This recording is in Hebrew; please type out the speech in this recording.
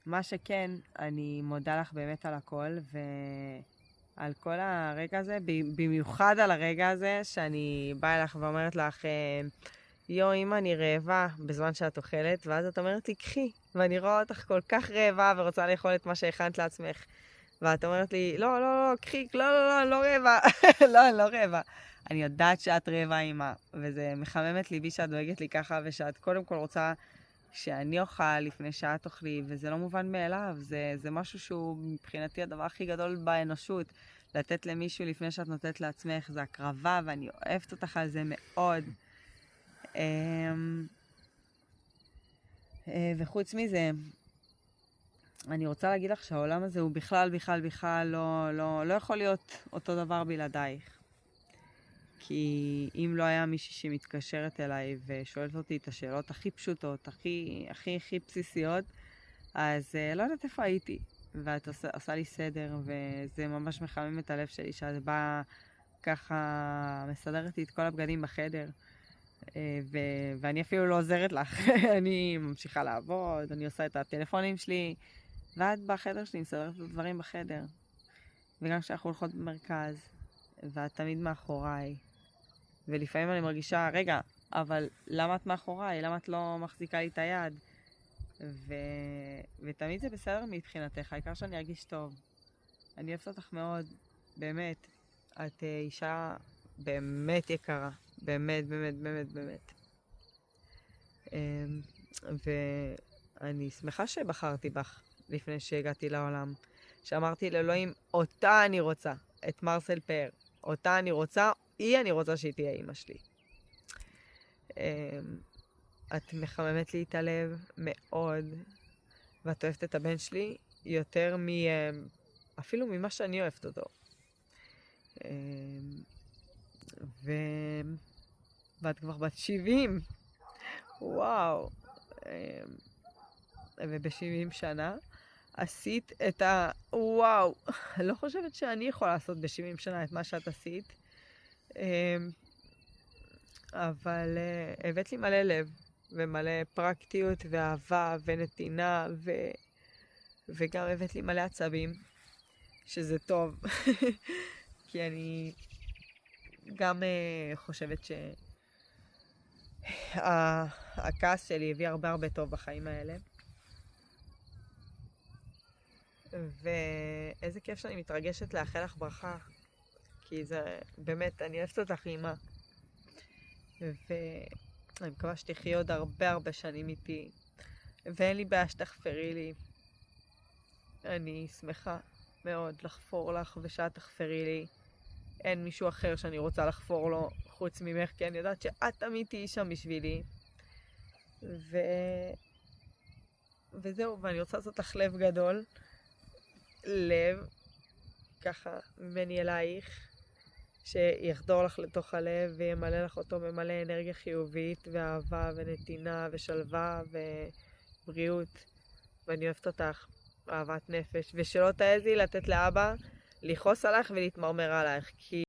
מה שכן, אני מודה לך באמת על הכל, ועל כל הרגע הזה, במיוחד על הרגע הזה, שאני באה אליך ואומרת לך, יו, אמא, אני רעבה בזמן שאת אוכלת, ואז את אומרת לי, קחי, ואני רואה אותך כל כך רעבה ורוצה לאכול את מה שהכנת לעצמך. ואת אומרת לי, לא, לא, לא, קחי, לא, לא, לא, אני לא רעבה. לא, אני לא רעבה. אני יודעת שאת רעבה, אמא, וזה מחמם את ליבי שאת דואגת לי ככה, ושאת קודם כל רוצה שאני אוכל לפני שאת אוכלי, וזה לא מובן מאליו. זה משהו שהוא מבחינתי הדבר הכי גדול באנושות. לתת למישהו לפני שאת נותנת לעצמך, זה הקרבה, ואני אוהבת אותך על זה מאוד. וחוץ מזה, אני רוצה להגיד לך שהעולם הזה הוא בכלל לא יכול להיות אותו דבר בלעדייך. כי אם לא היה מישהי שמתקשרת אליי ושואלת אותי את השאלות הכי פשוטות, הכי בסיסיות, אז לא יודעת איפה הייתי. ואת עושה לי סדר, וזה ממש מחמם את הלב שלי, שאת באה ככה, מסדרת לי את כל הבגדים בחדר. ואני אפילו לא עוזרת לך. אני ממשיכה לעבוד, אני עושה את הטלפונים שלי, ואת בחדר שלי מסדרת את הדברים בחדר. וגם כשאנחנו הולכות במרכז, ואת תמיד מאחוריי. ולפעמים אני מרגישה, רגע, אבל למה את מאחוריי? למה את לא מחזיקה לי את היד? ותמיד זה בסדר מבחינתך, העיקר שאני ארגיש טוב. אני אוהבת אותך מאוד, באמת. את אישה באמת יקרה. באמת, באמת, באמת, באמת. ואני שמחה שבחרתי בך לפני שהגעתי לעולם. שאמרתי לאלוהים, אותה אני רוצה, את מרסל פאר. אותה אני רוצה, אני רוצה שהיא תהיה אמא שלי. את מחממת לי את הלב מאוד, ואת אוהבת את הבן שלי יותר אפילו ממה שאני אוהבת אותו. ואת כבר בת 70. וואו. וב-70 שנה עשית את וואו. לא חושבת שאני יכולה לעשות ב-70 שנה את מה שאת עשית. אבל הבאת לי מלא לב, ומלא פרקטיות ואהבה ונתינה, וגם הבאת לי מלא עצבים, שזה טוב. כי אני גם חושבת שהכעס שלי הביא הרבה טוב בחיים האלה. ואיזה כיף שאני מתרגשת לאחל לך ברכה, כי זה באמת, אני אוהבת אותך אימא. ואני מקווה שתחי עוד הרבה שנים איתי, ואין לי בעיה שתחפרי לי. אני שמחה מאוד לחפור לך ושאת תחפרי לי. אין מישהו אחר שאני רוצה לחפור לו חוץ ממך, כי אני יודעת שאת תמיד תהיי שם בשבילי. וזהו, ואני רוצה לעשות לך לב גדול. לב, ככה, ממני אלייך, שיחדור לך לתוך הלב וימלא לך אותו במלא אנרגיה חיובית ואהבה ונתינה ושלווה ובריאות. ואני אוהבת אותך, אהבת נפש. ושלא תעזי לתת לאבא לכעוס עליך ולהתמרמר עליך, כי